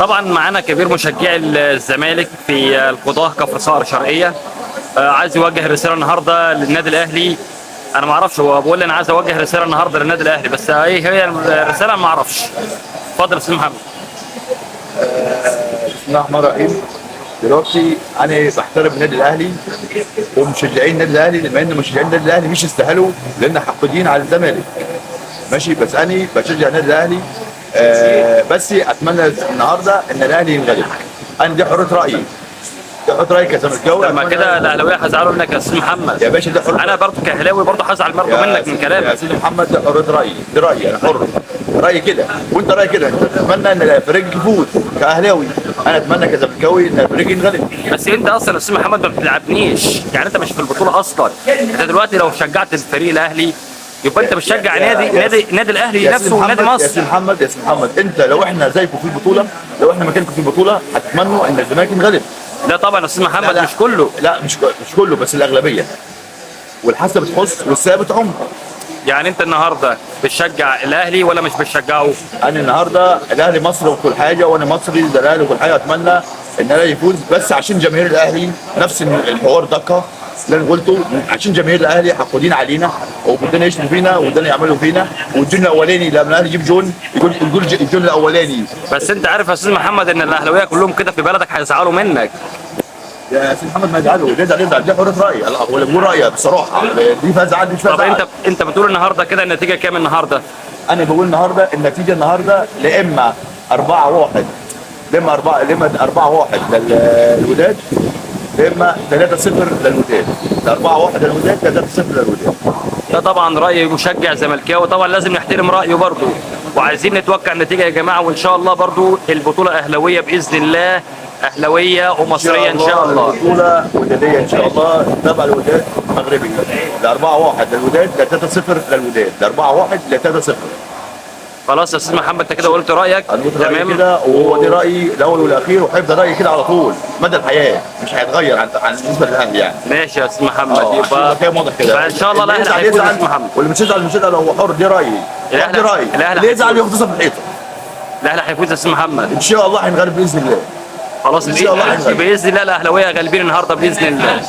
طبعا معانا كبير مشجعي الزمالك في القضاه كفر صقر شرقيه. عايز يوجه رساله النهارده للنادي الاهلي. انا ما اعرفش، هو بيقول لي انا عايز اوجه رساله النهارده للنادي الاهلي، بس ايه هي الرساله ما اعرفش. اتفضل يا استاذ محمد. بسم الله الرحمن الرحيم. دلوقتي انا بحترم النادي الاهلي ومشجعين النادي الاهلي، بما ان مشجعين النادي الاهلي مش يستاهلوا لان حاقدين على الزمالك. ماشي، بس انا بشجع النادي الاهلي. بس اتمنى النهارده ان الاهلي ينغلب. انا دي حريه رايي، دي حريه رايي كزملكاوي. لما كده الاهلاويه هيزعلوا منك يا استاذ محمد. يا باشا دي حريه. انا برضه كاهلاوي برضه هزعل برضه منك من كلامك يا سيدي محمد، دي حريه رايي، دي رايي، انا حر. رايي كده وانت رايي كده. انت تتمنى ان الفريق يفوز كاهلاوي، انا اتمنى كزملكاوي ان الفريق ينغلب. بس انت اصلا يا استاذ محمد ما بتلعبنيش، يعني انت مش في البطوله اصلا. انت دلوقتي لو شجعت الفريق الاهلي يبقى انت بتشجع نادي الاهلي نفسه ونادي مصر. يا سيدي محمد، يا سيدي محمد، انت لو احنا زيكم في البطوله، لو احنا مكانكم في البطوله هتتمنوا ان الزمالك ينغلب. لا طبعا يا استاذ محمد، لا مش كله. لا مش كله، بس الاغلبيه، والحسب بتخص والثابت عمر. يعني انت النهارده بتشجع الاهلي ولا مش بتشجعه؟ انا النهارده الاهلي مصر وكل حاجه، وانا مصري زي الاهلي وكل حاجه. اتمنى ان الاهلي يفوز، بس عشان جماهير الاهلي نفس الحوار دقه اللي انا قلته. عشان جماهير الاهلي حقودين علينا وبدنا يشتموا فينا وبدنا يعملوا فينا. والجون الاولاني لما الاهلي يجيب جون يقول الجون الاولاني. بس انت عارف يا استاذ محمد ان الاهلاويه كلهم كده في بلدك هيزعلوا منك. يا سيدي محمد ما يزعلوا، يزعل، دي حريه راي ولا بقول رايي بصراحه. دي فيها زعل، دي مش فيها طب زعل. انت بتقول النهارده كده النتيجه كام النهارده؟ انا بقول النهارده النتيجه النهارده لا اما 4-1، لا اما 4-1 للوداد، لا اما 3-0 للوداد. 4-1 للوداد، 3-0 للوداد. ده طبعا راي مشجع زملكاوي، طبعا لازم نحترم رايه برضه. وعايزين نتوقع النتيجه يا جماعه، وان شاء الله برضه البطوله اهلاويه باذن الله، اهلاويه ومصريه ان شاء الله. البطوله وداديه ان شاء الله تبع الوداد المغربي. ل 4-1 للوداد، ل 3-0 للوداد، ل 4-1 ل 3-0. خلاص يا استاذ محمد، انت كده قلت رايك. تمام كده، وهو ده رايي الاول والاخير، وهيفضل رايي كده على طول مدى الحياه، مش هيتغير عن بالنسبه للاهلي يعني. ماشي يا استاذ محمد، يبقى كده واضح كده. فان شاء الله الاهلي هيفوز يا استاذ محمد. واللي مش يزعل مش يزعل، هو حر. دي رايي، دي رايي. اللي يزعل يغتصب في الحيطه. الاهلي هيفوز يا استاذ محمد ان شاء الله هنغلب باذن الله. خلاص ان شاء الله باذن الله الاهلاويه غالبين النهارده باذن الله.